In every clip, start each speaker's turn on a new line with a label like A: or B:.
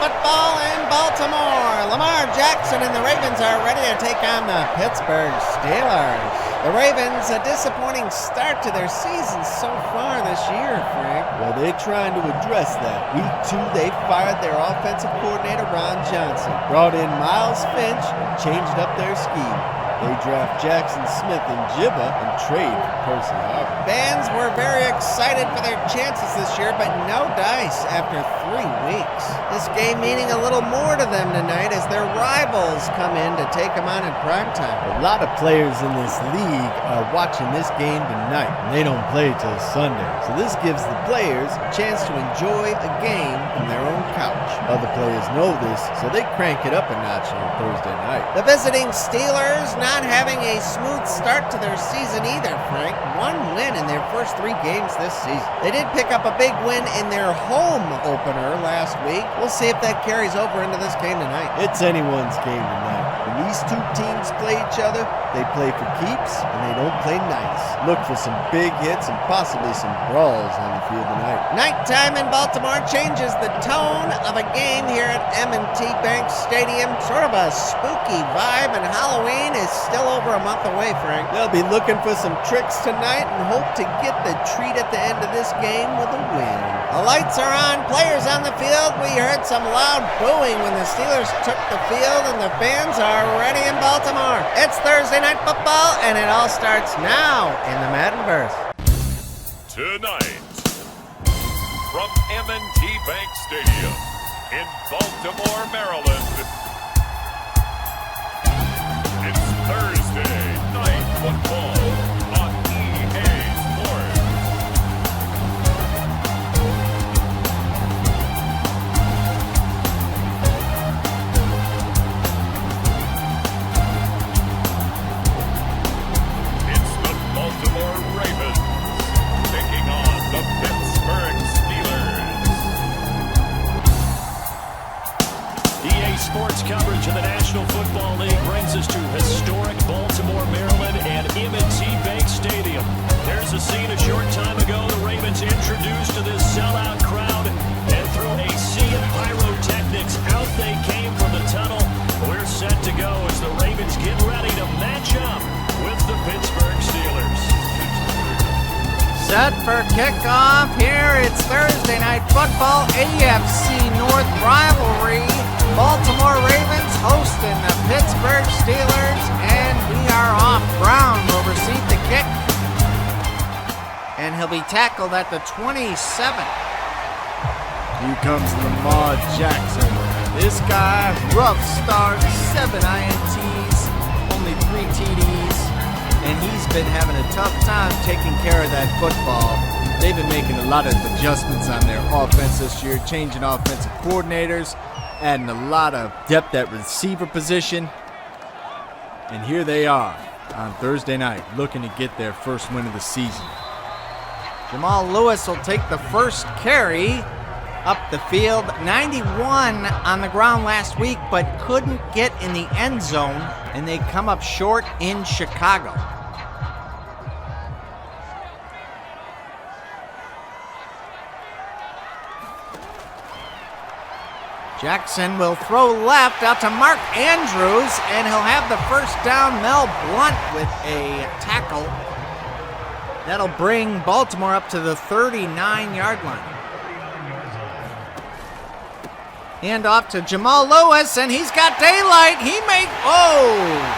A: football in Baltimore. Lamar Jackson and the Ravens are ready to take on the Pittsburgh STEELERs. The Ravens, a disappointing start to their season so far this year, Frank.
B: Well, they're trying to address that. Week 2, they fired their offensive coordinator, Ron Johnson, brought in Miles Finch, and changed up their scheme. They draft Jackson, Smith-Njiba, and trade for Percy Harvin.
A: Fans were very excited for their chances this year, but no dice after 3 weeks. This game meaning a little more to them tonight as their rivals come in to take them on in primetime.
B: A lot of players in this league are watching this game tonight, and they don't play till Sunday. So this gives the players a chance to enjoy a game from their own couch. Other players know this, so they crank it up a notch on Thursday night.
A: The visiting Steelers not having a smooth start to their season either, Frank. 1 win in their first 3 games this season. They did pick up a big win in their home opener last week. We'll see if that carries over into this game tonight.
B: It's anyone's game tonight. When these 2 teams play each other, they play for keeps and they don't play nice. Look for some big hits and possibly some brawls on the field tonight.
A: Nighttime in Baltimore changes the tone of a game here at M&T Bank Stadium. Sort of a spooky vibe, and Halloween is still over a month away, Frank.
B: They'll be looking for some tricks tonight and hope to get the treat at the end of this game with a win.
A: The lights are on, players on the field. We heard some loud booing when the Steelers took the field, and the fans are ready in Baltimore. It's Thursday Night Football, and it all starts now in the MaddenVerse.
C: Tonight, from M&T Bank Stadium in Baltimore, Maryland, it's Thursday Night Football on EA Sports. It's the Baltimore Ravens taking on the Pittsburgh STEELERs.
D: EA Sports coverage of the National Football League brings us to historic Baltimore, Maryland, and M&T Bank Stadium. There's a scene a short time ago the Ravens introduced to this sellout crowd, and through a sea of pyrotechnics, out they came from the tunnel. We're set to go as the Ravens get ready to match up with the Pittsburgh STEELERs.
A: Set for kickoff here. It's Thursday Night Football, AFC North rivalry. Baltimore Ravens hosting the Pittsburgh STEELERs, and we are off. Brown will receive the kick, and he'll be tackled at the 27.
B: Here comes Lamar Jackson.
A: This guy, rough start, 7 INTs, only 3 TDs, and he's been having a tough time taking care of that football. They've been making a lot of adjustments on their offense this year, changing offensive coordinators, adding a lot of depth at receiver position. And here they are on Thursday night, looking to get their first win of the season. Jamal Lewis will take the first carry up the field. 91 on the ground last week, but couldn't get in the end zone, and they come up short in Chicago. Jackson will throw left out to Mark Andrews, and he'll have the first down. Mel Blunt with a tackle. That'll bring Baltimore up to the 39-yard line. Hand off to Jamal Lewis, and he's got daylight.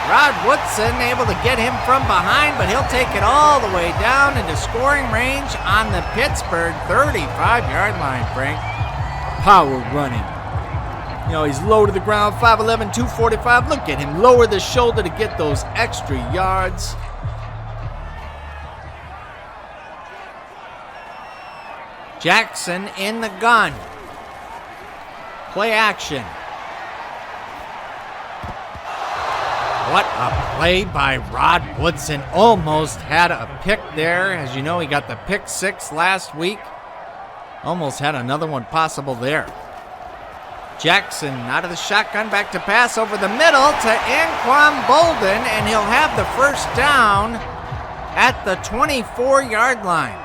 A: Rod Woodson able to get him from behind, but he'll take it all the way down into scoring range on the Pittsburgh 35-yard line, Frank.
B: Power running. You know, he's low to the ground, 5'11", 245. Look at him lower the shoulder to get those extra yards.
A: Jackson in the gun. Play action. What a play by Rod Woodson. Almost had a pick there. As you know, he got the pick 6 last week. Almost had another one possible there. Jackson out of the shotgun, back to pass over the middle to Anquan Bolden, and he'll have the first down at the 24-yard line.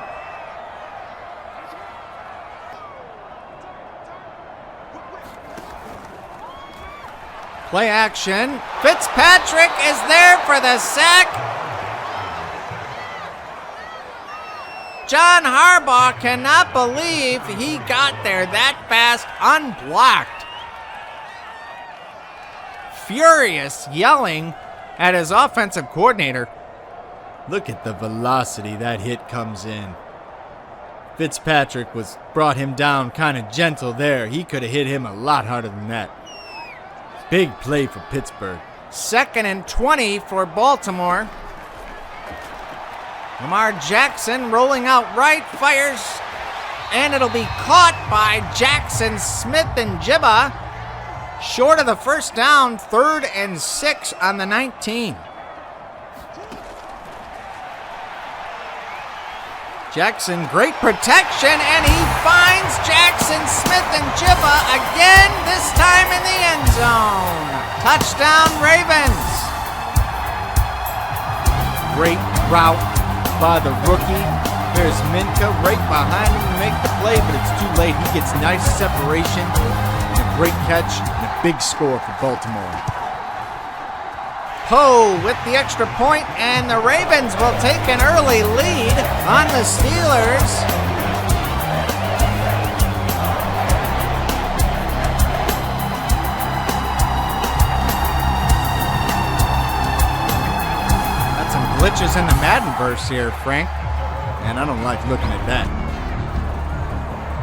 A: Play action. Fitzpatrick is there for the sack. John Harbaugh cannot believe he got there that fast, unblocked. Furious, yelling at his offensive coordinator.
B: Look at the velocity that hit comes in. Fitzpatrick brought him down kind of gentle there. He could have hit him a lot harder than that. Big play for Pittsburgh.
A: 2nd and 20 for Baltimore. Lamar Jackson rolling out right, fires, and it'll be caught by Jackson Smith-Njiba. Short of the first down, 3rd and 6 on the 19. Jackson, great protection, and he finds Jackson Smith-Njiba again, this time in the end zone. Touchdown, Ravens. Great route by the rookie. There's Minka right behind him to make the play, but it's too late. He gets nice separation, and a great catch, and a big score for Baltimore. Poe with the extra point, and the Ravens will take an early lead on the Steelers. Got some glitches in the MaddenVerse here, Frank.
B: And I don't like looking at that.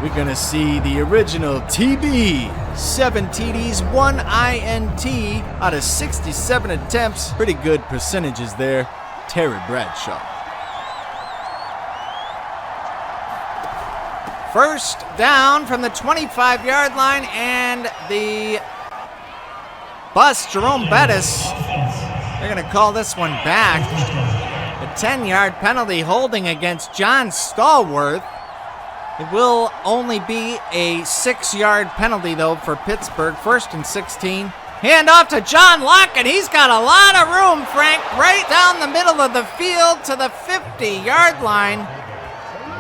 B: We're going to see the original TB. 7 TDs, 1 INT out of 67 attempts. Pretty good percentages there. Terry Bradshaw.
A: First down from the 25-yard line, and the bust, Jerome Bettis. They're going to call this one back. A 10-yard penalty holding against John Stallworth. It will only be a 6-yard penalty, though, for Pittsburgh. 1st and 16. Hand off to John Lockett. He's got a lot of room, Frank, right down the middle of the field to the 50-yard line.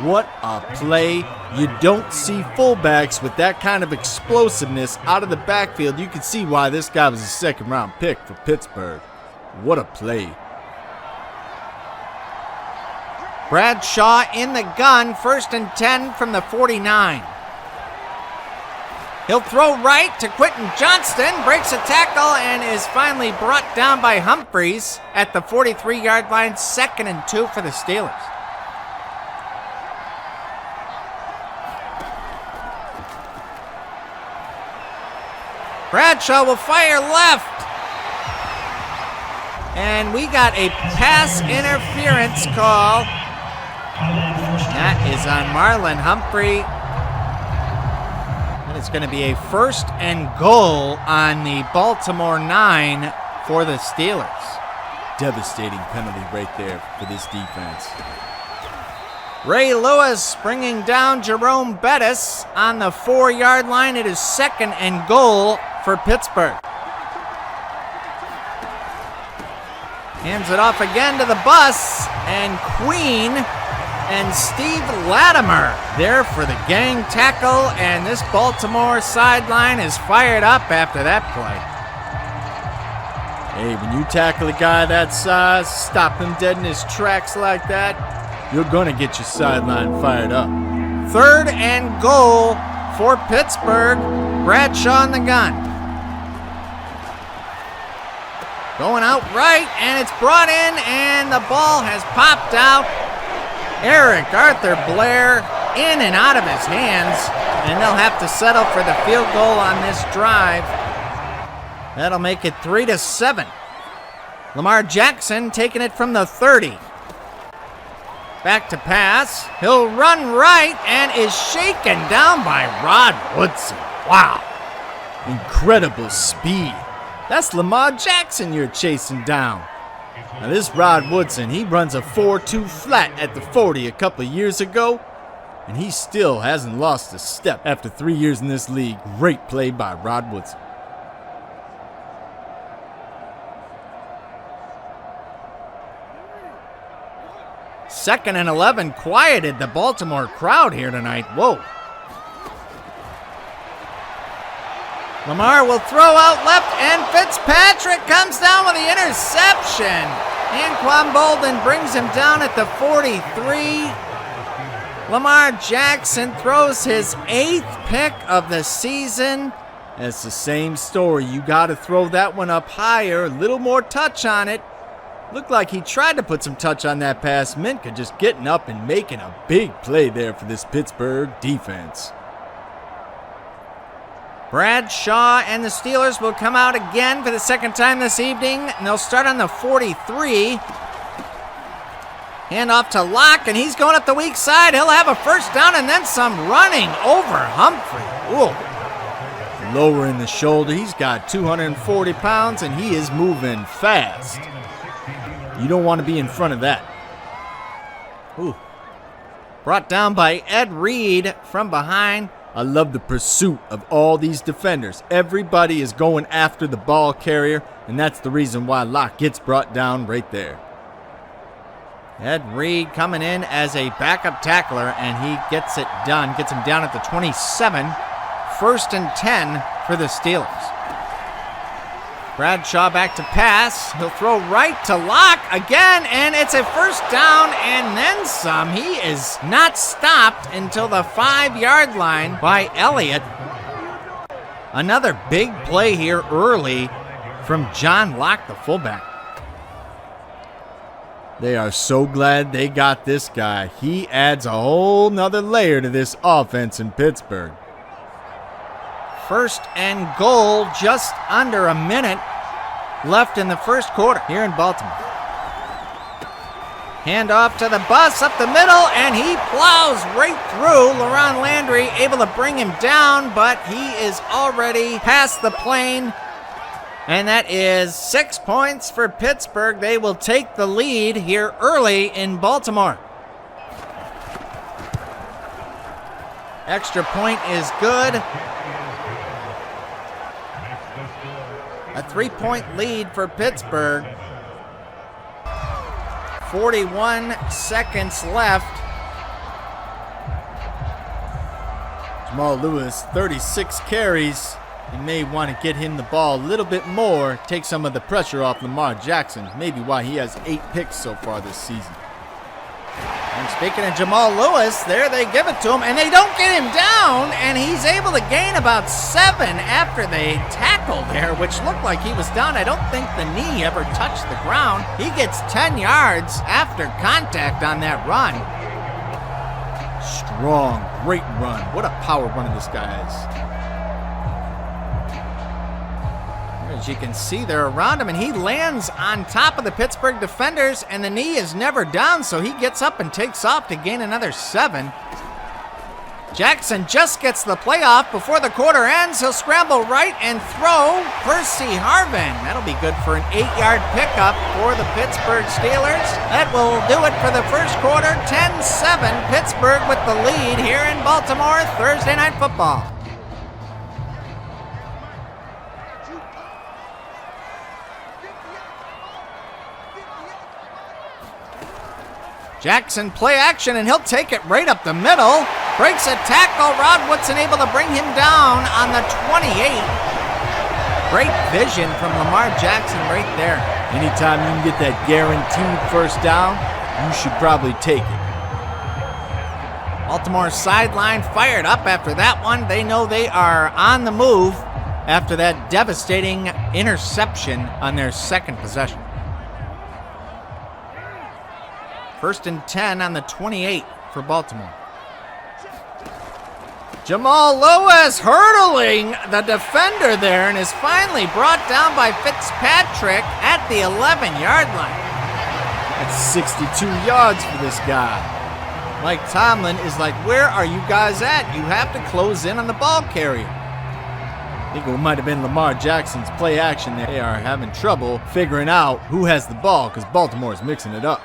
B: What a play. You don't see fullbacks with that kind of explosiveness out of the backfield. You can see why this guy was a 2nd-round pick for Pittsburgh. What a play.
A: Bradshaw in the gun, 1st and 10 from the 49. He'll throw right to Quentin Johnston, breaks a tackle, and is finally brought down by Humphreys at the 43-yard line. 2nd and 2 for the Steelers. Bradshaw will fire left. And we got a pass interference call. That is on Marlon Humphrey. And it's going to be a 1st and goal on the Baltimore 9 for the Steelers.
B: Devastating penalty right there for this defense.
A: Ray Lewis bringing down Jerome Bettis on the 4-yard line. It is 2nd and goal for Pittsburgh. Hands it off again to the bus, and Queen and Steve Latimer there for the gang tackle, and this Baltimore sideline is fired up after that play.
B: Hey, when you tackle a guy that size, stop him dead in his tracks like that, you're going to get your sideline fired up.
A: 3rd and goal for Pittsburgh. Bradshaw in the gun. Going out right, and it's brought in, and the ball has popped out. Eric Arthur Blair in and out of his hands, and they'll have to settle for the field goal on this drive. That'll make it 3-7. Lamar Jackson taking it from the 30. Back to pass. He'll run right and is shaken down by Rod Woodson. Wow.
B: Incredible speed. That's Lamar Jackson you're chasing down. Now this Rod Woodson, he runs a 4.2 flat at the 40 a couple of years ago, and he still hasn't lost a step after 3 years in this league. Great play by Rod Woodson.
A: Second and 11 quieted the Baltimore crowd here tonight. Whoa. Lamar will throw out left, and Fitzpatrick comes down with the interception. Anquan Bolden brings him down at the 43. Lamar Jackson throws his 8th pick of the season. It's the same story. You got to throw that one up higher, a little more touch on it. Looked like he tried to put some touch on that pass. Minka just getting up and making a big play there for this Pittsburgh defense. Bradshaw and the Steelers will come out again for the second time this evening, and they'll start on the 43. Hand off to Locke, and he's going up the weak side. He'll have a first down and then some running over Humphrey. Whoa. Lowering the shoulder. He's got 240 pounds, and he is moving fast. You don't want to be in front of that. Ooh. Brought down by Ed Reed from behind. I love the pursuit of all these defenders. Everybody is going after the ball carrier, and that's the reason why Locke gets brought down right there. Ed Reed coming in as a backup tackler, and he gets it done. Gets him down at the 27. 1st and 10 for the Steelers. Bradshaw back to pass. He'll throw right to Locke again, and it's a first down and then some. He is not stopped until the 5-yard line by Elliott. Another big play here early from John Locke, the fullback. They are so glad they got this guy. He adds a whole nother layer to this offense in Pittsburgh. 1st and goal, just under a minute left in the first quarter here in Baltimore. Hand off to the bus up the middle, and he plows right through. Laron Landry able to bring him down, but he is already past the plane. And that is 6 points for Pittsburgh. They will take the lead here early in Baltimore. Extra point is good. A 3-point lead for Pittsburgh. 41 seconds left. Jamal Lewis, 36 carries. You may want to get him the ball a little bit more, take some of the pressure off Lamar Jackson. Maybe why he has 8 picks so far this season. And speaking of Jamal Lewis, there they give it to him, and they don't get him down, and he's able to gain about 7 after they tackle there, which looked like he was down. I don't think the knee ever touched the ground. He gets 10 yards after contact on that run. Strong, great run. What a power runner this guy is. As you can see, they're around him, and he lands on top of the Pittsburgh defenders, and the knee is never down, so he gets up and takes off to gain another 7. Jackson just gets the play off before the quarter ends. He'll scramble right and throw Percy Harvin. That'll be good for an 8-yard pickup for the Pittsburgh Steelers. That will do it for the first quarter. 10-7, Pittsburgh with the lead here in Baltimore, Thursday Night Football. Jackson play action, and he'll take it right up the middle. Breaks a tackle. Rod Woodson able to bring him down on the 28. Great vision from Lamar Jackson right there. Anytime you can get that guaranteed first down, you should probably take it. Baltimore sideline fired up after that one. They know they are on the move after that devastating interception on their second possession. 1st and 10 on the 28 for Baltimore. Jamal Lewis hurdling the defender there and is finally brought down by Fitzpatrick at the 11-yard line. That's 62 yards for this guy. Mike Tomlin is like, where are you guys at? You have to close in on the ball carrier. I think it might have been Lamar Jackson's play action there. They are having trouble figuring out who has the ball because Baltimore is mixing it up.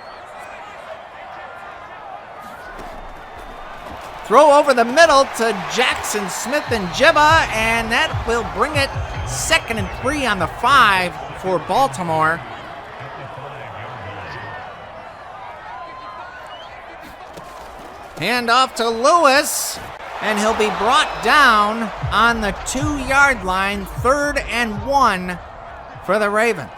A: Throw over the middle to Jackson Smith-Njiba, and that will bring it 2nd and 3 on the 5 for Baltimore. Hand off to Lewis. And he'll be brought down on the 2-yard line, 3rd and 1 for the Ravens.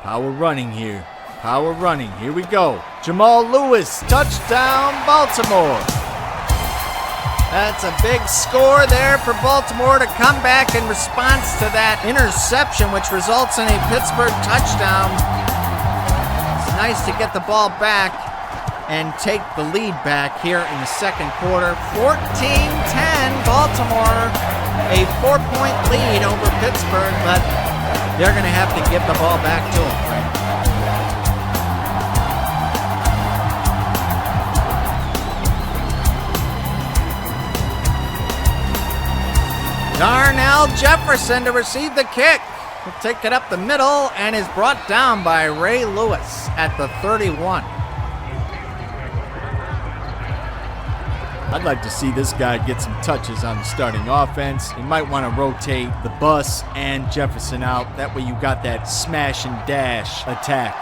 B: Power running here. Power running. Here we go. Jamal Lewis, touchdown, Baltimore.
A: That's a big score there for Baltimore to come back in response to that interception, which results in a Pittsburgh touchdown. It's nice to get the ball back and take the lead back here in the second quarter. 14-10, Baltimore, a 4-point lead over Pittsburgh, but they're going to have to give the ball back to them, Frank. Darnell Jefferson to receive the kick. He'll take it up the middle and is brought down by Ray Lewis at the 31.
B: I'd like to see this guy get some touches on the starting offense. You might want to rotate the bus and Jefferson out. That way you got that smash and dash attack.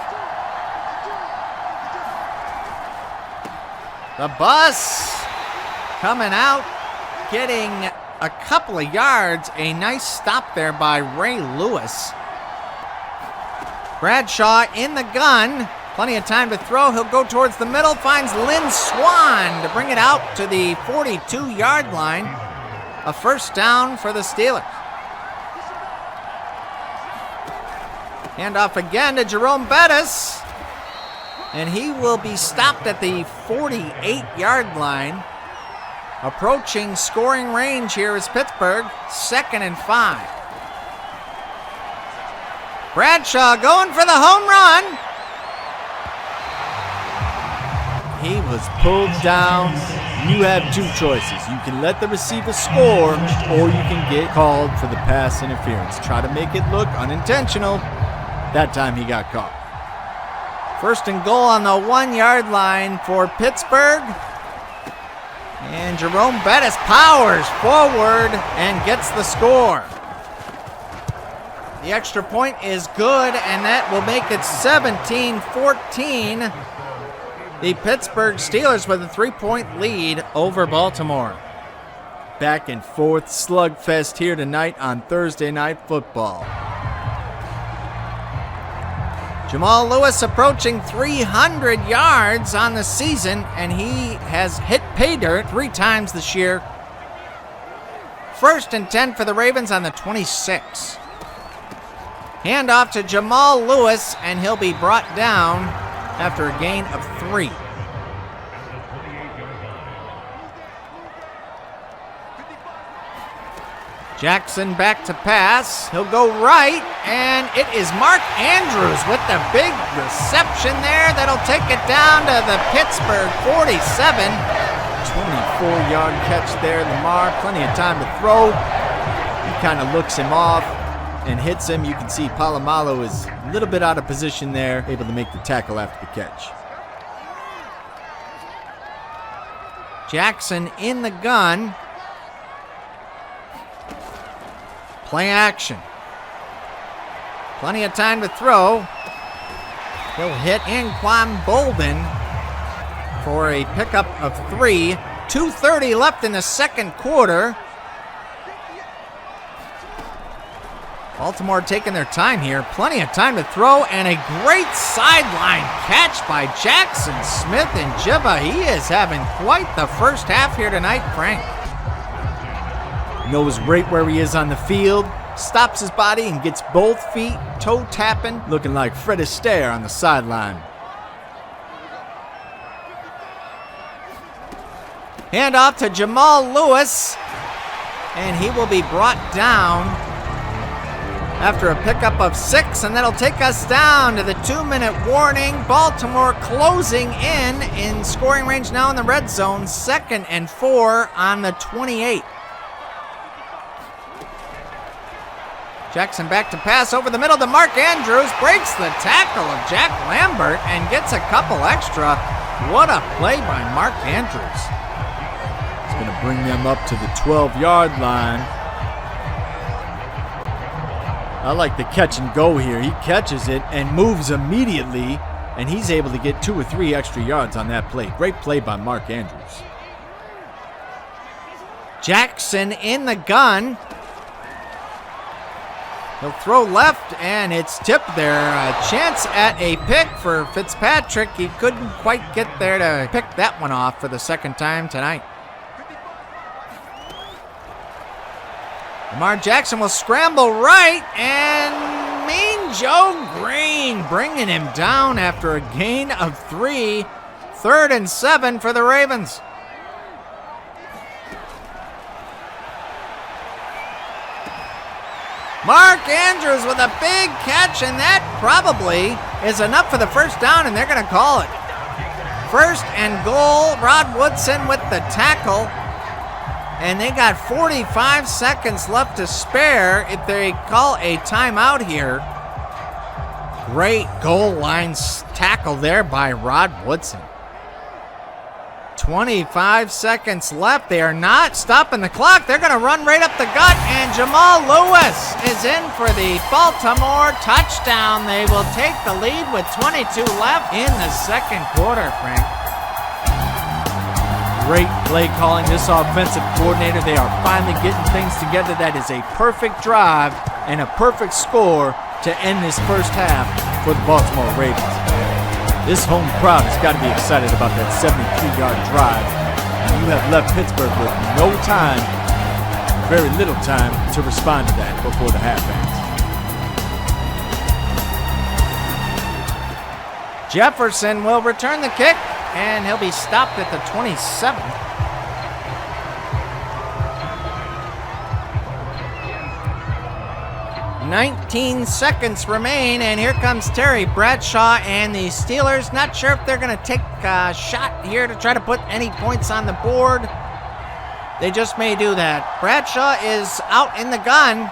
A: The bus coming out, getting a couple of yards. A nice stop there by Ray Lewis. Bradshaw in the gun. Plenty of time to throw. He'll go towards the middle. Finds Lynn Swann to bring it out to the 42-yard line. A first down for the Steelers. Handoff again to Jerome Bettis. And he will be stopped at the 48-yard line. Approaching scoring range here is Pittsburgh. 2nd and 5. Bradshaw going for the home run.
B: He was pulled down. You have two choices. You can let the receiver score, or you can get called for the pass interference. Try to make it look unintentional. That time he got caught.
A: 1st and goal on the 1-yard line for Pittsburgh. And Jerome Bettis powers forward and gets the score. The extra point is good, and that will make it 17-14. The Pittsburgh Steelers with a 3-point lead over Baltimore.
B: Back and forth slugfest here tonight on Thursday Night Football.
A: Jamal Lewis approaching 300 yards on the season, and he has hit pay dirt 3 times this year. 1st and 10 for the Ravens on the 26. Handoff to Jamal Lewis, and he'll be brought down after a gain of 3. Jackson back to pass. He'll go right, and it is Mark Andrews with the big reception there. That'll take it down to the Pittsburgh 47.
B: 24-yard catch there, Lamar. Plenty of time to throw. He kind of looks him off and hits him. You can see Polamalu is a little bit out of position there, able to make the tackle after the catch.
A: Jackson in the gun. Play action. Plenty of time to throw. He'll hit Anquan Bolden for a pickup of 3. 2:30 left in the second quarter. Baltimore taking their time here. Plenty of time to throw, and a great sideline catch by Jackson Smith-Njiba. He is having quite the first half here tonight, Frank.
B: Knows right where he is on the field, stops his body and gets both feet toe tapping, looking like Fred Astaire on the sideline.
A: Handoff to Jamal Lewis, and he will be brought down after a pickup of 6, and that'll take us down to the 2-minute warning. Baltimore closing in scoring range now in the red zone. 2nd and 4 on the 28. Jackson back to pass over the middle to Mark Andrews. Breaks the tackle of Jack Lambert and gets a couple extra. What a play by Mark Andrews.
B: It's going to bring them up to the 12-yard line. I like the catch and go here. He catches it and moves immediately, and he's able to get 2 or 3 extra yards on that play. Great play by Mark Andrews.
A: Jackson in the gun. He'll throw left, and it's tipped there. A chance at a pick for Fitzpatrick. He couldn't quite get there to pick that one off for the second time tonight. Lamar Jackson will scramble right, and Mean Joe Green bringing him down after a gain of 3. 3rd and 7 for the Ravens. Mark Andrews with a big catch, and that probably is enough for the first down, and they're going to call it. 1st and goal. Rod Woodson with the tackle, and they got 45 seconds left to spare if they call a timeout here. Great goal line tackle there by Rod Woodson. 25 seconds left. They are not stopping the clock. They're going to run right up the gut, and Jamal Lewis is in for the Baltimore touchdown. They will take the lead with 22 left in the second quarter, Frank. Great play calling, this offensive coordinator. They are finally getting things together. That is a perfect drive and a perfect score to end this first half for the Baltimore Ravens. This home crowd has got to be excited about that 73-yard drive. And you have left Pittsburgh with no time, very little time, to respond to that before the half ends. Jefferson will return the kick, and he'll be stopped at the 27. 19 seconds remain, and here comes Terry Bradshaw and the Steelers. Not sure if they're going to take a shot here to try to put any points on the board. They just may do that. Bradshaw is out in the gun.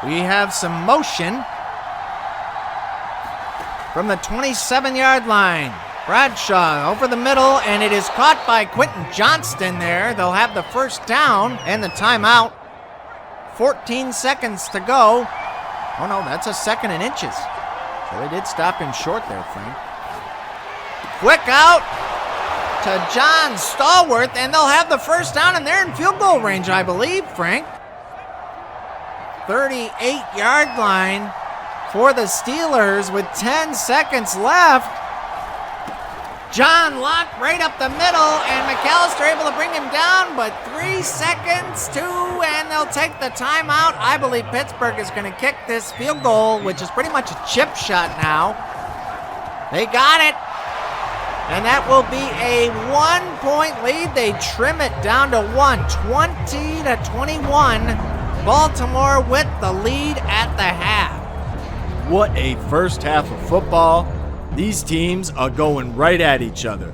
A: We have some motion from the 27-yard line. Bradshaw over the middle, and it is caught by Quentin Johnston there. They'll have the first down and the timeout. 14 seconds to go. Oh no, that's a 2nd and inches. So they did stop him short there, Frank. Quick out to John Stallworth, and they'll have the first down, and they're in field goal range, I believe, Frank. 38-yard line for the Steelers with 10 seconds left. John locked right up the middle, and McAllister able to bring him down, but 3 seconds, 2, and they'll take the timeout. I believe Pittsburgh is going to kick this field goal, which is pretty much a chip shot now. They got it, and that will be a 1-point lead. They trim it down to 1, 20-21. Baltimore with the lead at the half.
B: What a first half of football. These teams are going right at each other.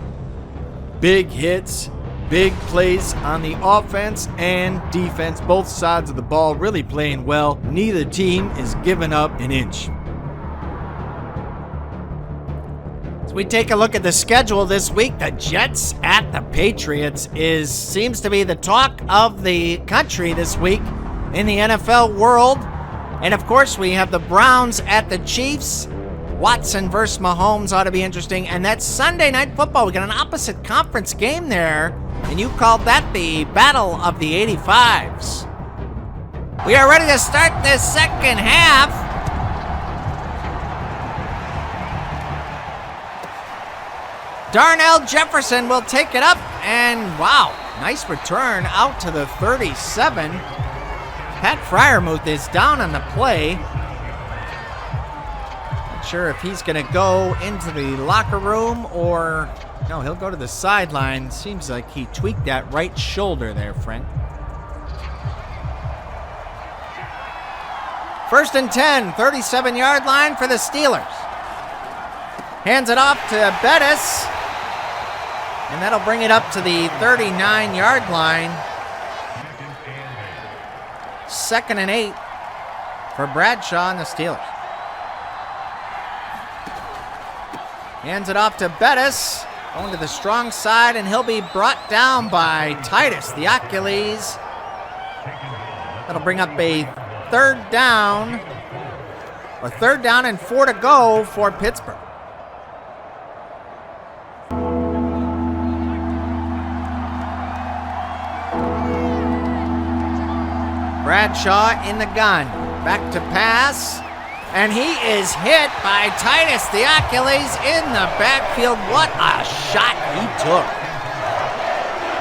B: Big hits, big plays on the offense and defense. Both sides of the ball really playing well. Neither team is giving up an inch.
A: As we take a look at the schedule this week, the Jets at the Patriots seems to be the talk of the country this week in the NFL world. And of course, we have the Browns at the Chiefs. Watson versus Mahomes ought to be interesting. And that's Sunday Night Football. We got an opposite conference game there. And you called that the Battle of the 85s. We are ready to start this second half. Darnell Jefferson will take it up. And wow, nice return out to the 37. Pat Freiermuth is down on the play. Sure if he's going to go into the locker room or no, he'll go to the sideline. Seems like he tweaked that right shoulder there, Frank. 1st and 10, 37-yard line for the Steelers. Hands it off to Bettis, and that'll bring it up to the 39-yard line. 2nd and 8 for Bradshaw and the Steelers. Hands it off to Bettis, going to the strong side, and he'll be brought down by Titus, the Achilles. That'll bring up a 3rd down, or 3rd down and 4 to go for Pittsburgh. Bradshaw in the gun. Back to pass. And he is hit by Titus Theocules in the backfield. What a shot he took.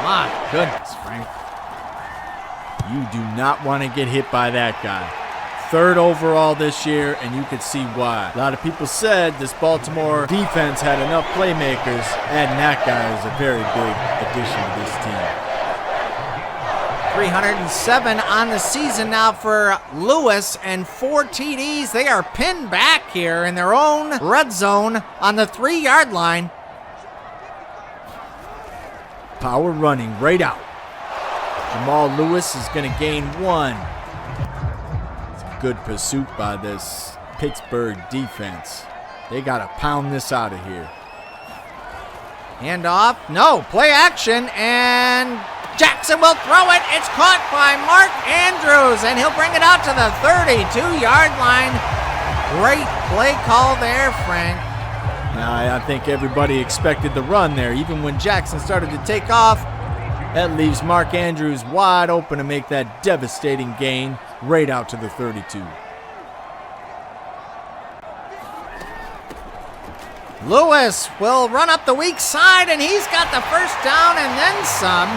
A: My goodness, Frank.
B: You do not want to get hit by that guy. 3rd overall this year, and you could see why. A lot of people said this Baltimore defense had enough playmakers. Adding that guy is a very big addition to this team.
A: 307 on the season now for Lewis, and 4 TDs. They are pinned back here in their own red zone on the 3-yard line.
B: Power running right out. Jamal Lewis is going to gain 1. It's a good pursuit by this Pittsburgh defense. They got to pound this out of here.
A: Handoff. No, play action, and Jackson will throw it. It's caught by Mark Andrews, and he'll bring it out to the 32-yard line. Great play call there, Frank.
B: Now, I think everybody expected the run there. Even when Jackson started to take off, that leaves Mark Andrews wide open to make that devastating gain right out to the 32.
A: Lewis will run up the weak side, and he's got the first down and then some.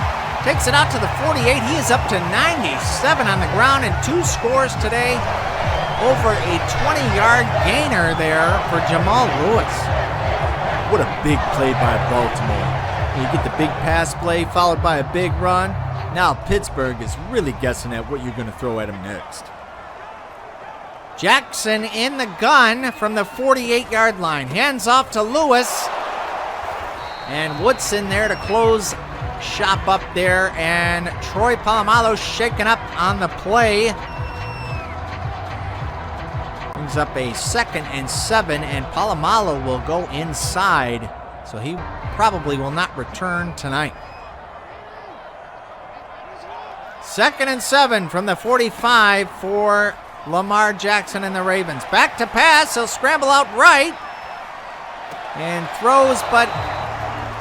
A: Takes it out to the 48. He is up to 97 on the ground and 2 scores today. Over a 20-yard gainer there for Jamal Lewis.
B: What a big play by Baltimore. You get the big pass play followed by a big run. Now Pittsburgh is really guessing at what you're going to throw at him next.
A: Jackson in the gun from the 48-yard line. Hands off to Lewis. And Woodson there to close shop up there. And Troy Polamalu shaken up on the play. Brings up a 2nd and 7, and Polamalu will go inside. So he probably will not return tonight. 2nd and 7 from the 45 for Lamar Jackson and the Ravens. Back to pass. He'll scramble out right and throws, but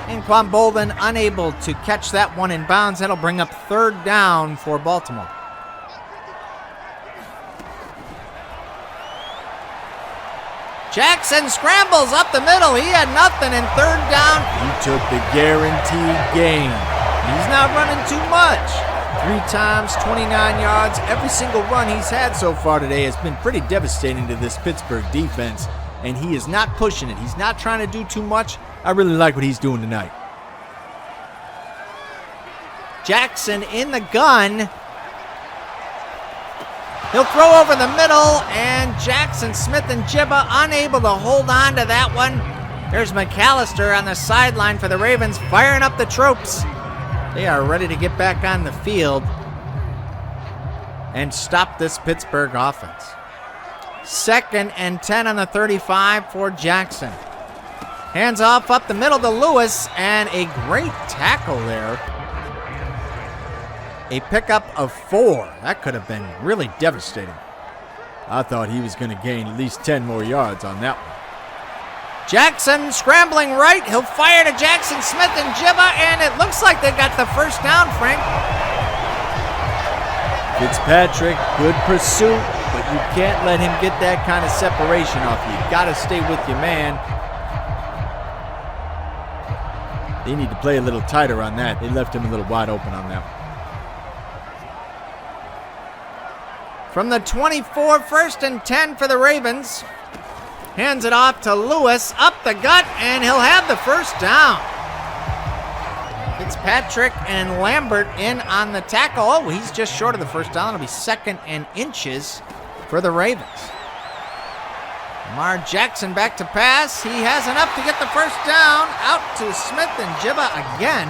A: Anquan Bolden unable to catch that one in bounds. That'll bring up 3rd down for Baltimore. Jackson scrambles up the middle. He had nothing in 3rd down.
B: He took the guaranteed gain.
A: He's not running too much.
B: 3 times, 29 yards. Every single run he's had so far today has been pretty devastating to this Pittsburgh defense, and he is not pushing it. He's not trying to do too much. I really like what he's doing tonight.
A: Jackson in the gun. He'll throw over the middle, and Jackson, Smith-Njiba unable to hold on to that one. There's McAllister on the sideline for the Ravens, firing up the troops. They are ready to get back on the field and stop this Pittsburgh offense. 2nd and 10 on the 35 for Jackson. Hands off up the middle to Lewis, and a great tackle there. A pickup of 4. That could have been really devastating.
B: I thought he was going to gain at least 10 more yards on that one.
A: Jackson scrambling right. He'll fire to Jackson, Smith-Njiba, and it looks like they got the first down, Frank.
B: Fitzpatrick, good pursuit, but you can't let him get that kind of separation off you. You got to stay with your man. They need to play a little tighter on that. They left him a little wide open on that one.
A: From the 24, 1st and 10 for the Ravens. Hands it off to Lewis, up the gut, and he'll have the first down. Fitzpatrick and Lambert in on the tackle. Oh, he's just short of the first down. It'll be 2nd and inches for the Ravens. Lamar Jackson back to pass. He has enough to get the first down. Out to Smith-Njiba again.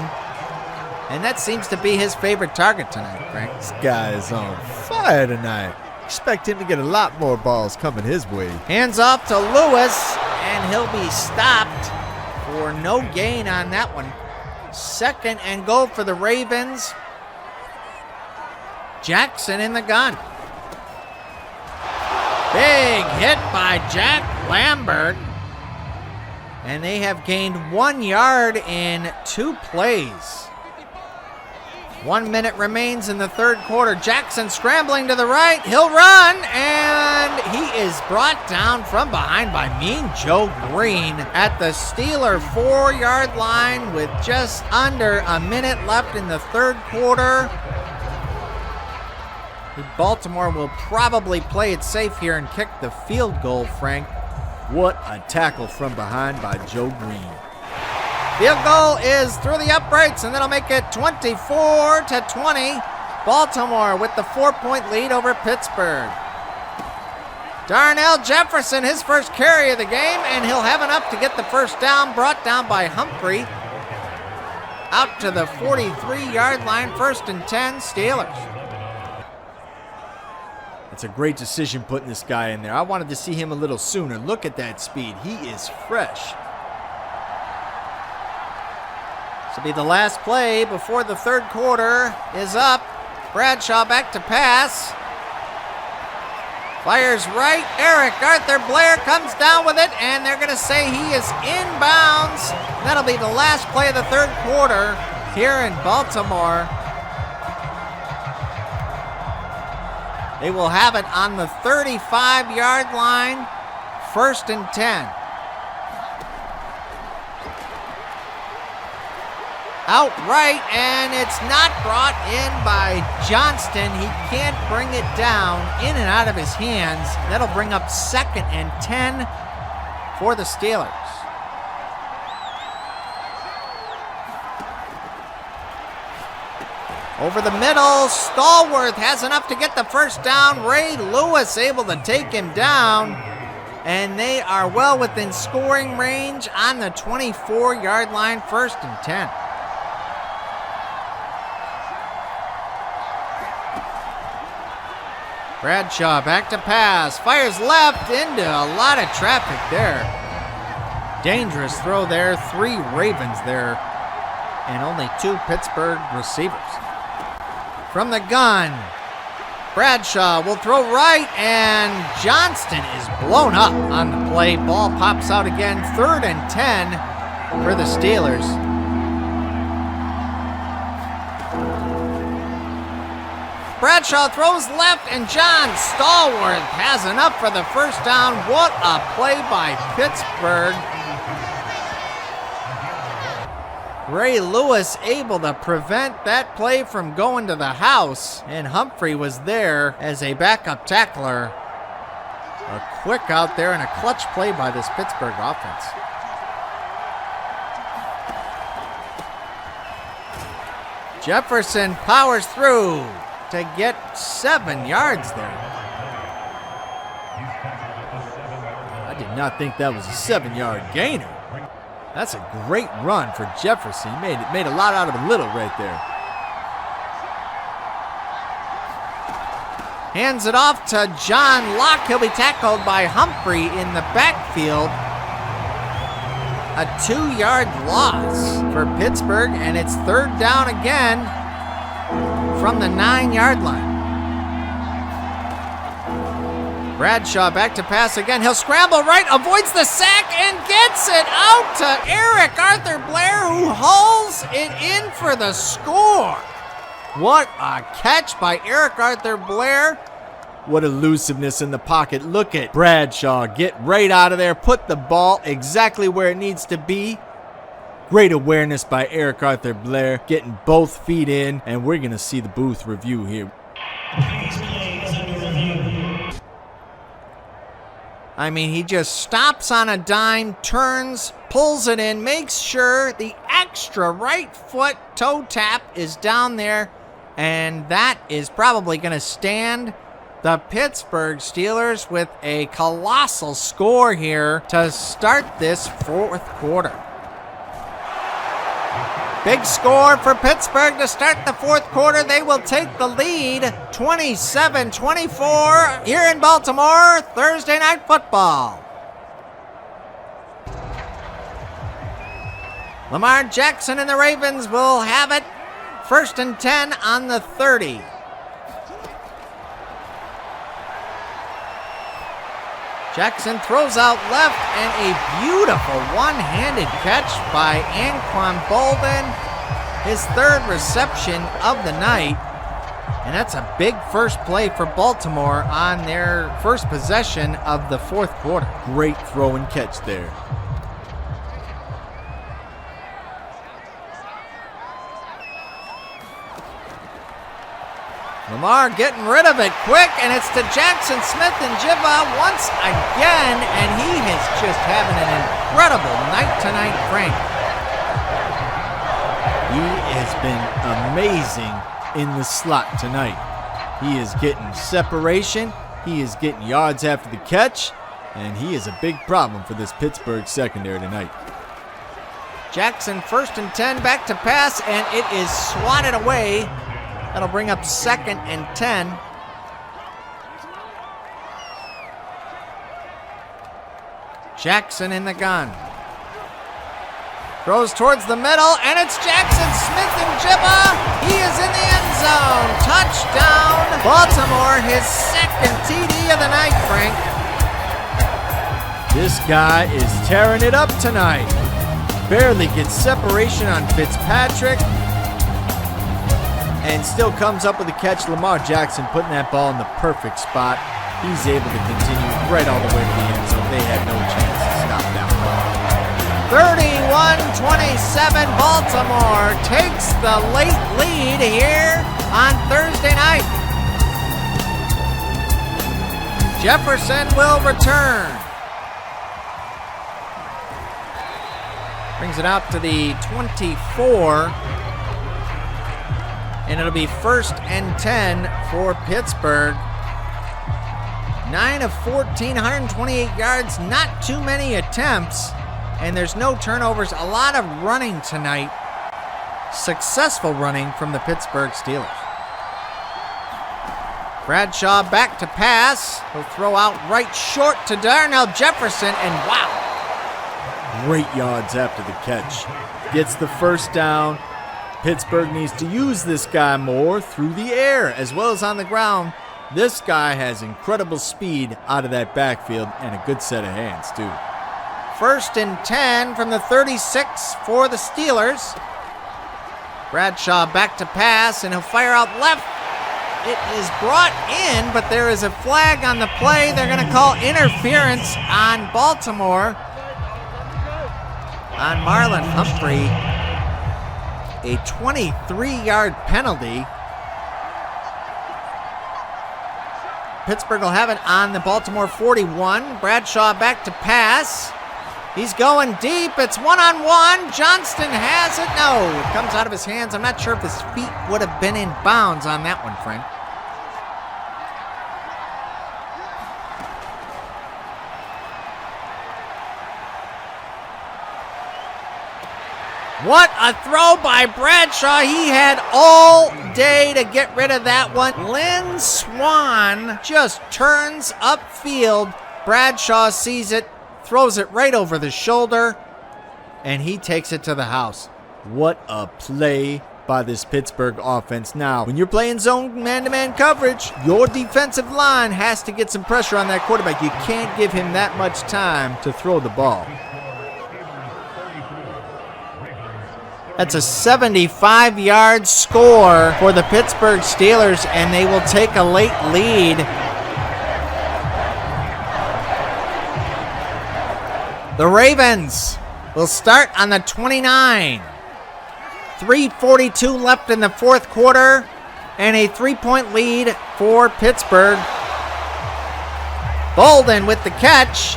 A: And that seems to be his favorite target tonight, Frank.
B: This guy is on fire tonight. Expect him to get a lot more balls coming his way.
A: Hands off to Lewis, and he'll be stopped for no gain on that one. 2nd and goal for the Ravens. Jackson in the gun. Big hit by Jack Lambert. And they have gained 1 yard in 2 plays. 1 minute remains in the third quarter. Jackson scrambling to the right. He'll run, and he is brought down from behind by Mean Joe Green at the Steeler 4-yard line with just under a minute left in the third quarter. Baltimore will probably play it safe here and kick the field goal, Frank.
B: What a tackle from behind by Joe Green.
A: Field goal is through the uprights, and that'll make it 24-20. Baltimore with the 4-point lead over Pittsburgh. Darnell Jefferson, his first carry of the game, and he'll have enough to get the first down, brought down by Humphrey. Out to the 43-yard line, 1st and 10, Steelers.
B: It's a great decision putting this guy in there. I wanted to see him a little sooner. Look at that speed. He is fresh.
A: This will be the last play before the third quarter is up. Bradshaw back to pass. Fires right. Eric Arthur Blair comes down with it, and they're going to say he is inbounds. That'll be the last play of the third quarter here in Baltimore. They will have it on the 35-yard line, 1st and 10. Outright, and it's not brought in by Johnston. He can't bring it down, in and out of his hands. That'll bring up 2nd and 10 for the Steelers. Over the middle, Stallworth has enough to get the first down. Ray Lewis able to take him down. And they are well within scoring range on the 24-yard line, 1st and 10. Bradshaw back to pass. Fires left into a lot of traffic there. Dangerous throw there. 3 Ravens there. And only 2 Pittsburgh receivers. From the gun, Bradshaw will throw right, and Johnston is blown up on the play. Ball pops out again, 3rd and 10 for the Steelers. Bradshaw throws left, and John Stallworth has enough for the first down. What a play by Pittsburgh. Ray Lewis able to prevent that play from going to the house, and Humphrey was there as a backup tackler. A quick out there and a clutch play by this Pittsburgh offense. Jefferson powers through to get 7 yards there.
B: I did not think that was a 7-yard gainer. That's a great run for Jefferson. He made a lot out of a little right there.
A: Hands it off to John Locke. He'll be tackled by Humphrey in the backfield. A 2-yard loss for Pittsburgh, and it's 3rd down again from the 9-yard line. Bradshaw back to pass again. He'll scramble right, avoids the sack, and gets it out to Eric Arthur Blair, who hauls it in for the score. What a catch by Eric Arthur Blair.
B: What elusiveness in the pocket. Look at Bradshaw get right out of there, put the ball exactly where it needs to be. Great awareness by Eric Arthur Blair, getting both feet in, and we're going to see the booth review here.
A: I mean, he just stops on a dime, turns, pulls it in, makes sure the extra right foot toe tap is down there, and that is probably going to stand the Pittsburgh Steelers with a colossal score here to start this 4th quarter. Big score for Pittsburgh to start the 4th quarter. They will take the lead 27-24 here in Baltimore, Thursday Night Football. Lamar Jackson and the Ravens will have it 1st and 10 on the 30. Jackson throws out left, and a beautiful one-handed catch by Anquan Bolden. his third reception of the night. And that's a big first play for Baltimore on their first possession of the fourth quarter.
B: Great throw and catch there.
A: Lamar getting rid of it quick, and it's to Jackson Smith-Njiba once again, and he is just having an incredible night tonight, Frank.
B: He has been amazing in the slot tonight. He is getting separation, he is getting yards after the catch, and he is a big problem for this Pittsburgh secondary tonight.
A: Jackson 1st and 10, back to pass, and it is swatted away. That'll bring up 2nd and 10. Jackson in the gun. Throws towards the middle, and it's Jackson Smith-Njiba. He is in the end zone. Touchdown, Baltimore, his 2nd TD of the night, Frank.
B: This guy is tearing it up tonight. Barely gets separation on Fitzpatrick, and still comes up with a catch. Lamar Jackson putting that ball in the perfect spot. He's able to continue right all the way to the end zone. They had no chance to stop that ball.
A: 31-27, Baltimore takes the late lead here on Thursday night. Jefferson will return. Brings it out to the 24. And it'll be 1st and 10 for Pittsburgh. 9 of 14, 128 yards, not too many attempts. And there's no turnovers, a lot of running tonight. Successful running from the Pittsburgh Steelers. Bradshaw back to pass. He'll throw out right short to Darnell Jefferson, and wow.
B: Great yards after the catch. Gets the first down. Pittsburgh needs to use this guy more through the air as well as on the ground. This guy has incredible speed out of that backfield and a good set of hands, too.
A: 1st and 10 from the 36 for the Steelers. Bradshaw back to pass, and he'll fire out left. It is brought in, but there is a flag on the play. They're going to call interference on Baltimore. On Marlon Humphrey. A 23-yard penalty. Pittsburgh will have it on the Baltimore 41. Bradshaw back to pass. He's going deep. It's one-on-one. Johnston has it. No, it comes out of his hands. I'm not sure if his feet would have been in bounds on that one, Frank. What a throw by Bradshaw. He had all day to get rid of that one. Lynn Swann just turns upfield. Bradshaw sees it, throws it right over the shoulder, and he takes it to the house.
B: What a play by this Pittsburgh offense. Now, when you're playing zone man-to-man coverage, your defensive line has to get some pressure on that quarterback. You can't give him that much time to throw the ball.
A: That's a 75-yard score for the Pittsburgh Steelers, and they will take a late lead. The Ravens will start on the 29. 3:42 left in the fourth quarter, and a 3-point lead for Pittsburgh. Bolden with the catch.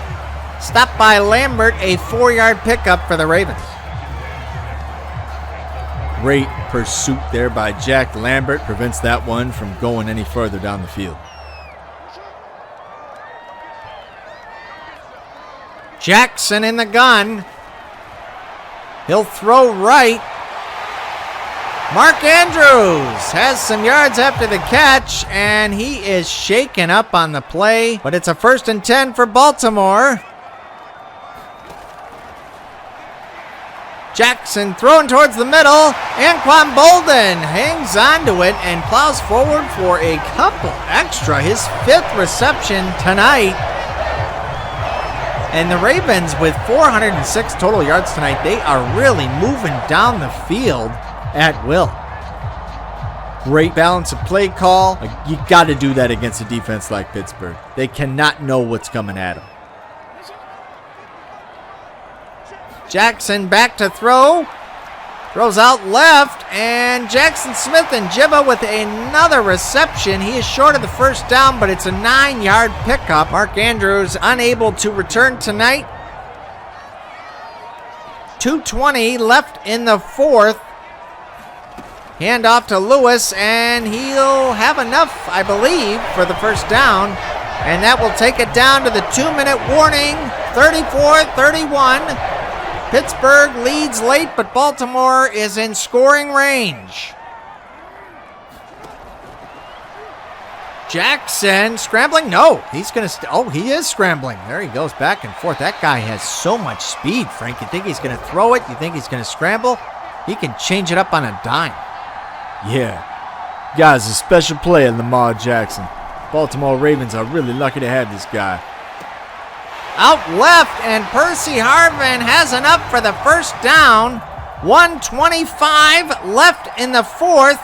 A: Stopped by Lambert, a 4-yard pickup for the Ravens.
B: Great pursuit there by Jack Lambert. Prevents that one from going any further down the field.
A: Jackson in the gun. He'll throw right. Mark Andrews has some yards after the catch, and he is shaken up on the play. But it's a 1st and 10 for Baltimore. Jackson throwing towards the middle. Anquan Bolden hangs onto it and plows forward for a couple extra. His 5th reception tonight. And the Ravens with 406 total yards tonight. They are really moving down the field. at will. Great balance of play call. You got to do that against a defense like Pittsburgh. They cannot know what's coming at them. Jackson back to throw. Throws out left, and Jackson Smith-Njiba with another reception. He is short of the first down, but it's a 9-yard pickup. Mark Andrews unable to return tonight. 2:20 left in the fourth. Hand off to Lewis, and he'll have enough, I believe, for the first down. And that will take it down to the 2-minute warning, 34-31. Pittsburgh leads late, but Baltimore is in scoring range. Jackson scrambling? No, he's going to... he is scrambling. There he goes back and forth. That guy has so much speed, Frank. You think he's going to throw it? You think he's going to scramble? He can change it up on a dime.
B: Yeah. Guy's a special player, Lamar Jackson. Baltimore Ravens are really lucky to have this guy.
A: Out left, and Percy Harvin has enough for the first down. 1:25 left in the fourth.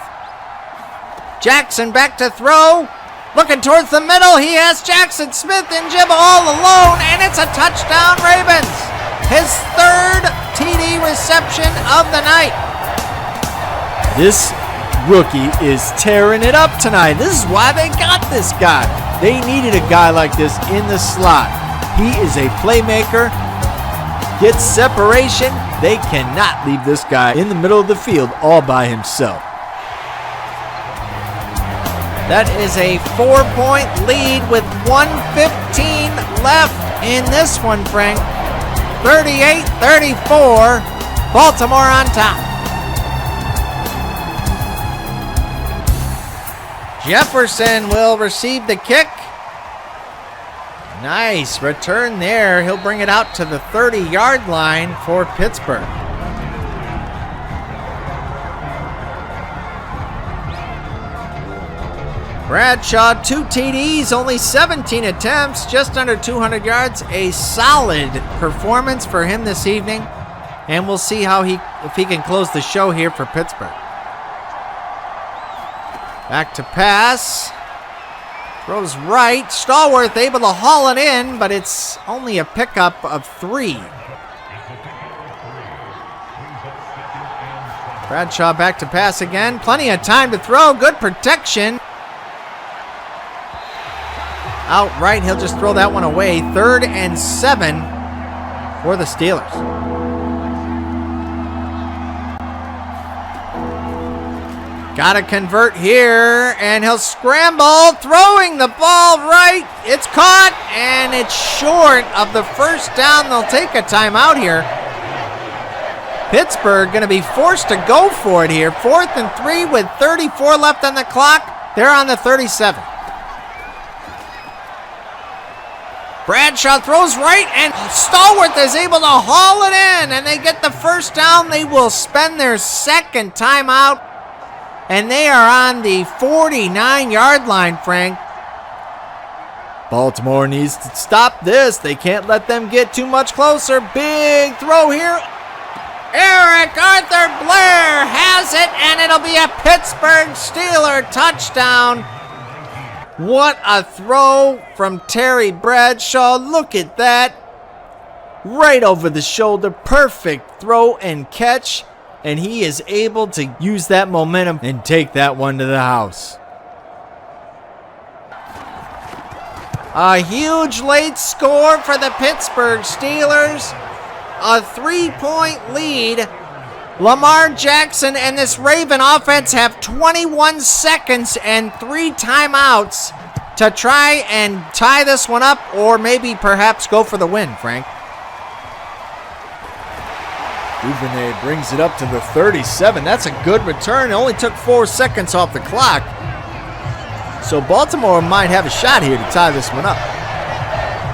A: Jackson back to throw. Looking towards the middle. He has Jackson Smith-Njiba all alone, and it's a touchdown, Ravens. His third TD reception of the night.
B: This rookie is tearing it up tonight. This is why they got this guy. They needed a guy like this in the slot. He is a playmaker, gets separation. They cannot leave this guy in the middle of the field all by himself.
A: That is a 4-point lead with 1:15 left in this one, Frank. 38-34, Baltimore on top. Jefferson will receive the kick. Nice return there. He'll bring it out to the 30-yard line for Pittsburgh. Bradshaw, 2 TDs, only 17 attempts, just under 200 yards. A solid performance for him this evening. And we'll see if he can close the show here for Pittsburgh. Back to pass. Throws right. Stallworth able to haul it in, but it's only a pickup of 3. Bradshaw back to pass again. Plenty of time to throw. Good protection. Out right, he'll just throw that one away. 3rd and 7 for the Steelers. Got to convert here, and he'll scramble, throwing the ball right. It's caught, and it's short of the first down. They'll take a timeout here. Pittsburgh going to be forced to go for it here. 4th and 3 with 34 left on the clock. They're on the 37. Bradshaw throws right, and Stallworth is able to haul it in, and they get the first down. They will spend their second timeout. And they are on the 49-yard line, Frank.
B: Baltimore needs to stop this. They can't let them get too much closer. Big throw here.
A: Eric Arthur Blair has it, and it'll be a Pittsburgh Steeler touchdown. What a throw from Terry Bradshaw. Look at that. Right over the shoulder. Perfect throw and catch. And he is able to use that momentum and take that one to the house. A huge late score for the Pittsburgh Steelers. A 3-point lead. Lamar Jackson and this Raven offense have 21 seconds and 3 timeouts to try and tie this one up, or maybe perhaps go for the win, Frank.
B: Duvernay brings it up to the 37. That's a good return. It only took 4 seconds off the clock. So Baltimore might have a shot here to tie this one up.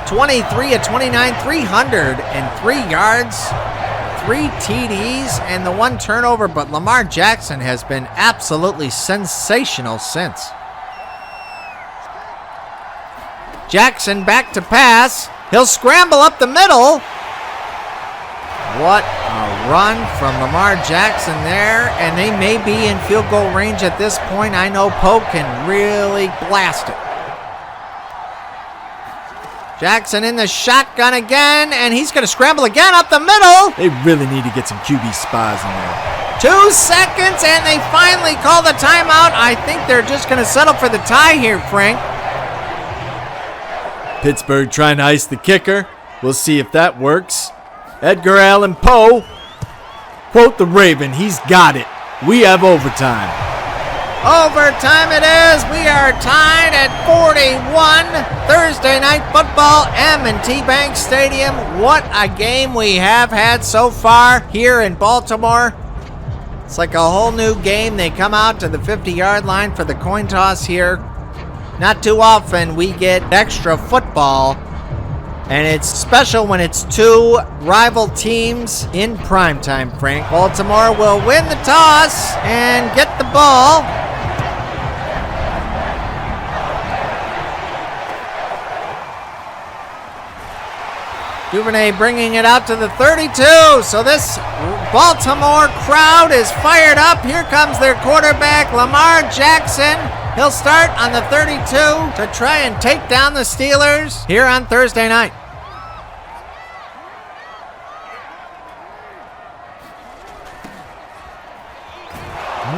B: 23 of 29, 303 yards, 3 TDs, and the 1 turnover. But Lamar Jackson has been absolutely sensational since. Jackson back to pass. He'll scramble up the middle. What a
A: run from Lamar Jackson there, and they may be in field goal range at this point. I know Poe can really blast it. Jackson in the shotgun again, and he's going to scramble again up the middle.
B: They really need to get some QB spies in there.
A: 2 seconds, and they finally call the timeout. I think they're just going to settle for the tie here, Frank.
B: Pittsburgh trying to ice the kicker. We'll see if that works. Edgar Allan Poe. Quote the Raven, he's got it. We have overtime.
A: Overtime it is. We are tied at 41. Thursday night football, M&T Bank Stadium. What a game we have had so far here in Baltimore. It's like a whole new game. They come out to the 50-yard line for the coin toss here. Not too often we get extra football, and it's special when it's two rival teams in primetime, Frank. Baltimore will win the toss and get the ball. Duvernay bringing it out to the 32. So this Baltimore crowd is fired up. Here comes their quarterback, Lamar Jackson. He'll start on the 32 to try and take down the Steelers here on Thursday night.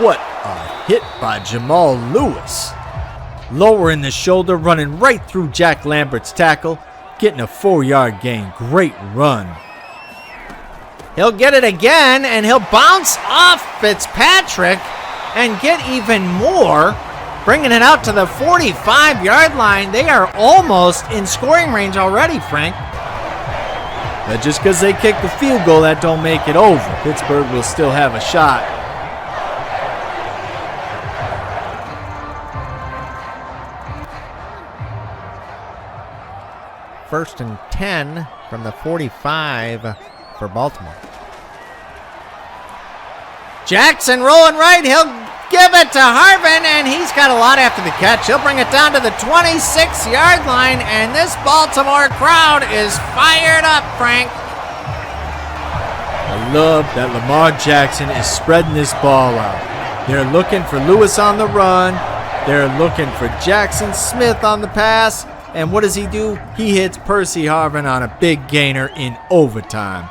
B: What a hit by Jamal Lewis. Lowering the shoulder, running right through Jack Lambert's tackle. Getting a 4-yard gain. Great run.
A: He'll get it again, and he'll bounce off Fitzpatrick and get even more, bringing it out to the 45-yard line. They are almost in scoring range already, Frank.
B: But just because they kick the field goal, that don't make it over. Pittsburgh will still have a shot.
A: First and 10 from the 45 for Baltimore. Jackson rolling right. He'll give it to Harvin, and he's got a lot after the catch. He'll bring it down to the 26-yard line, and this Baltimore crowd is fired up, Frank.
B: I love that Lamar Jackson is spreading this ball out. They're looking for Lewis on the run. They're looking for Jackson Smith on the pass. And what does he do? He hits Percy Harvin on a big gainer in overtime.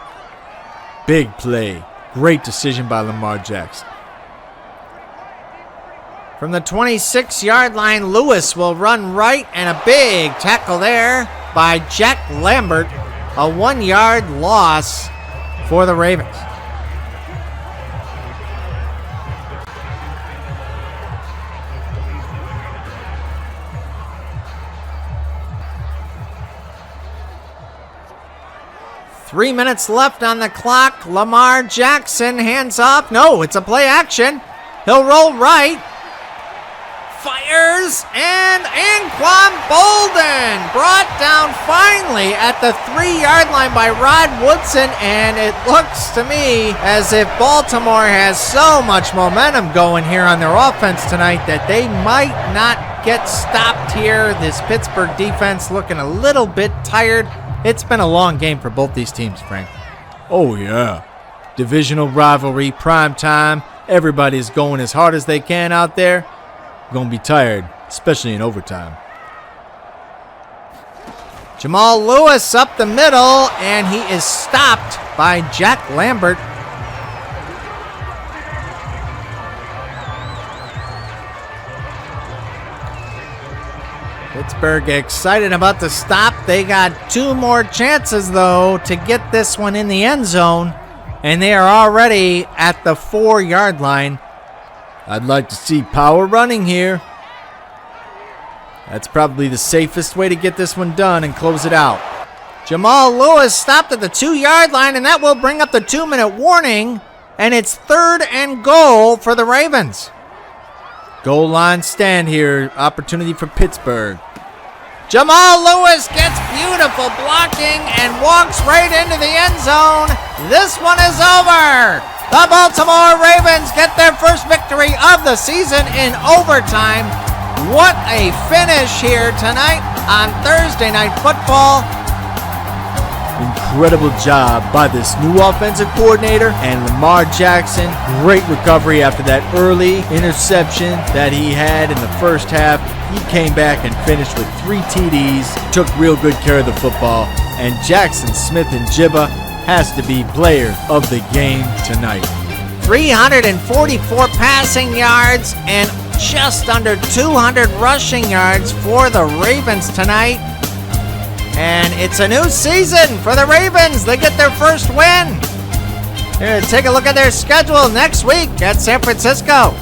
B: Big play. Great decision by Lamar Jackson.
A: From the 26-yard line, Lewis will run right, and a big tackle there by Jack Lambert. A 1-yard loss for the Ravens. Three minutes left on the clock. Lamar Jackson, hands off. No, it's a play action. He'll roll right. Fires, and Anquan Bolden brought down finally at the 3-yard line by Rod Woodson, and it looks to me as if Baltimore has so much momentum going here on their offense tonight that they might not get stopped here. This Pittsburgh defense looking a little bit tired. It's been a long game for both these teams, Frank.
B: Oh, yeah. Divisional rivalry, prime time. Everybody's going as hard as they can out there. Going to be tired, especially in overtime.
A: Jamal Lewis up the middle, and he is stopped by Jack Lambert. Pittsburgh excited about the stop. They got 2 more chances, though, to get this one in the end zone, and they are already at the 4-yard line.
B: I'd like to see power running here. That's probably the safest way to get this one done and close it out.
A: Jamal Lewis stopped at the 2-yard line, and that will bring up the 2-minute warning, and it's 3rd and goal for the Ravens.
B: Goal line stand here. Opportunity for Pittsburgh.
A: Jamal Lewis gets beautiful blocking and walks right into the end zone. This one is over. The Baltimore Ravens get their first victory of the season in overtime. What a finish here tonight on Thursday Night Football. incredible job by this new offensive coordinator, and Lamar Jackson, great recovery after that early interception that he had in the first half. He came back and finished with 3 TDs, took real good care of the football, and Jackson Smith-Njiba has to be player of the game tonight.
E: 344 passing yards and just under 200 rushing yards for the Ravens tonight. And it's a new season for the Ravens. They get their first win. Here, take a look at their schedule next week at San Francisco.